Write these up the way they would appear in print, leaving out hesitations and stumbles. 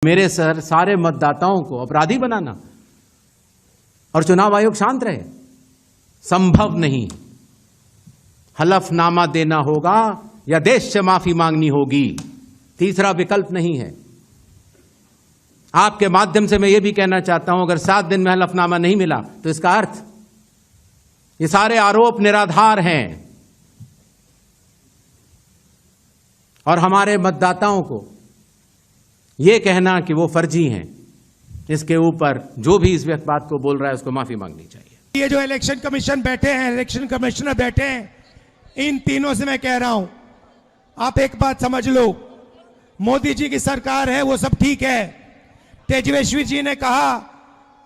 मेरे सारे मतदाताओं को अपराधी बनाना और चुनाव आयोग शांत रहे, संभव नहीं। हलफनामा देना होगा या देश से माफी मांगनी होगी, तीसरा विकल्प नहीं है। आपके माध्यम से मैं यह भी कहना चाहता हूं, अगर 7 दिन में हलफनामा नहीं मिला तो इसका अर्थ ये सारे आरोप निराधार हैं और हमारे मतदाताओं को यह कहना कि वो फर्जी हैं, इसके ऊपर जो भी इस बात को बोल रहा है उसको माफी मांगनी चाहिए। ये जो इलेक्शन कमीशन बैठे हैं, इलेक्शन कमिश्नर बैठे हैं, इन तीनों से मैं कह रहा हूं, आप एक बात समझ लो, मोदी जी की सरकार है वो सब ठीक है। तेजस्वी जी ने कहा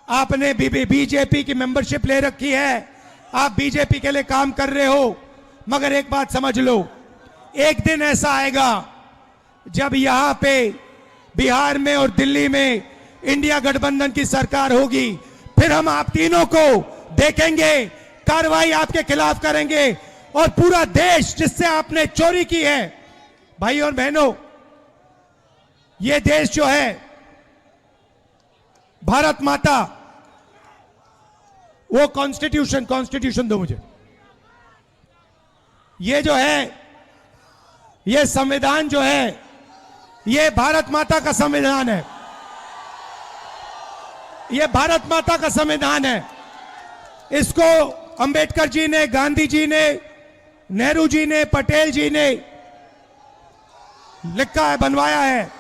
आपने बीजेपी की मेंबरशिप ले रखी है, आप बीजेपी के लिए काम कर रहे हो, मगर एक बात समझ लो, एक दिन ऐसा आएगा जब यहां पे बिहार में और दिल्ली में इंडिया गठबंधन की सरकार होगी, फिर हम आप तीनों को देखेंगे, कार्रवाई आपके खिलाफ करेंगे और पूरा देश जिससे आपने चोरी की है, भाई और बहनों, ये देश जो है भारत माता, वो कॉन्स्टिट्यूशन दो मुझे, ये जो है, ये संविधान जो है, ये भारत माता का संविधान है, ये भारत माता का संविधान है। इसको अंबेडकर जी ने, गांधी जी ने, नेहरू जी ने, पटेल जी ने लिखा है, बनवाया है,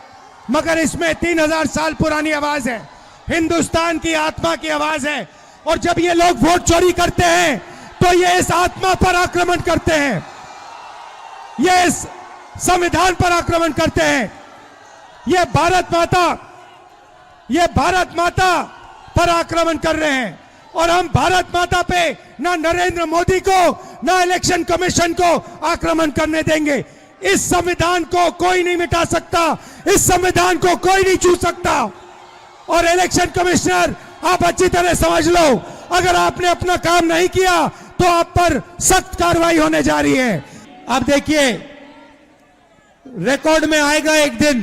मगर इसमें 3000 साल पुरानी आवाज है, हिंदुस्तान की आत्मा की आवाज है। और जब ये लोग वोट चोरी करते हैं तो ये इस आत्मा पर आक्रमण करते हैं, ये इस संविधान पर आक्रमण करते हैं। ये भारत माता पर आक्रमण कर रहे हैं और हम भारत माता पे ना नरेंद्र मोदी को ना इलेक्शन कमीशन को आक्रमण करने देंगे। इस संविधान को कोई नहीं मिटा सकता, इस संविधान को कोई नहीं छू सकता। और इलेक्शन कमिश्नर, आप अच्छी तरह समझ लो, अगर आपने अपना काम नहीं किया तो आप पर सख्त कार्रवाई होने जा रही है। आप देखिए, रिकॉर्ड में आएगा एक दिन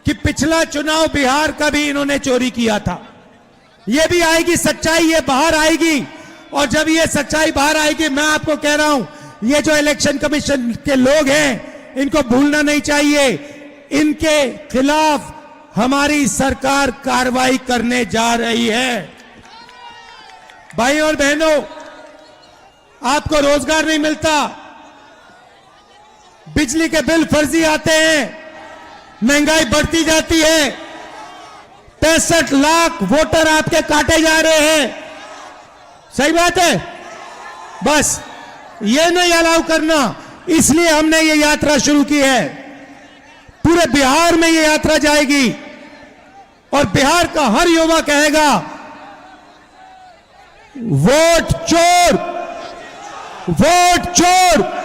कि पिछला चुनाव बिहार का भी इन्होंने चोरी किया था। ये भी आएगी सच्चाई, ये बाहर आएगी। और जब ये सच्चाई बाहर आएगी, मैं आपको कह रहा हूं, ये जो इलेक्शन कमीशन के लोग हैं, इनको भूलना नहीं चाहिए, इनके खिलाफ हमारी सरकार कार्रवाई करने जा रही है। भाई और बहनों, आपको रोजगार नहीं मिलता, बिजली के बिल फर्जी आते हैं, महंगाई बढ़ती जाती है, 65 लाख वोटर आपके काटे जा रहे हैं। सही बात है? बस ये नहीं अलाउ करना, इसलिए हमने ये यात्रा शुरू की है। पूरे बिहार में ये यात्रा जाएगी और बिहार का हर युवा कहेगा, वोट चोर, वोट चोर।